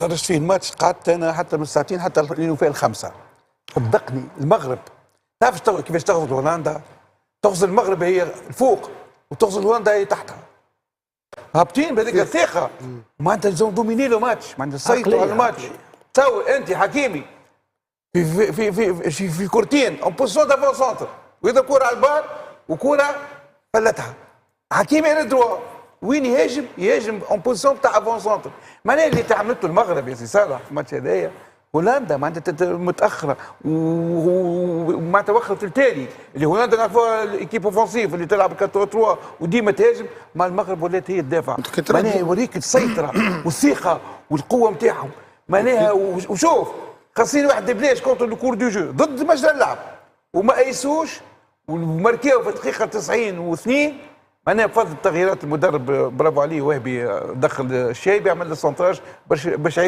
فرجت فيه الماتش، قعدت انا حتى من ساعتين حتى لين فيه الخمسه. صدقني المغرب تعرف كيفاش تغزل هولندا؟ تغزل المغرب هي الفوق وتغزل هولندا هي تحتها. هابطين بهذيك الثقه معناتها لازم دوميني لو ماتش، معناتها سيطروا على الماتش. تصور انت حكيمي في كورتين اون بوزيسيون دافون سونتر، واذا كوره على البار وكوره فلتها. حكيمي على دروا وين يهاجم اون بوزيسيون تاع افون سونتر. معناها اللي تعملته المغرب يا سي صالح في الماتش هذايا، هولندا معناتها متاخره ومعناتها وقت التالي اللي هولندا نعرفوها الايكيب اوفونسيف اللي تلعب 4-3 وديما تهاجم، مع المغرب ولات هي تدافع. معناها يوريك السيطره والثقه والقوه نتاعهم. معناها وشوف خاصين واحد بلاش كونتر لو كور دو جو ضد مجرى اللعب وما ايسوش وماركيو في الدقيقه 92. معناها بفضل تغييرات المدرب برافو عليه وهبي دخل الشايبي عمل السونتاج باش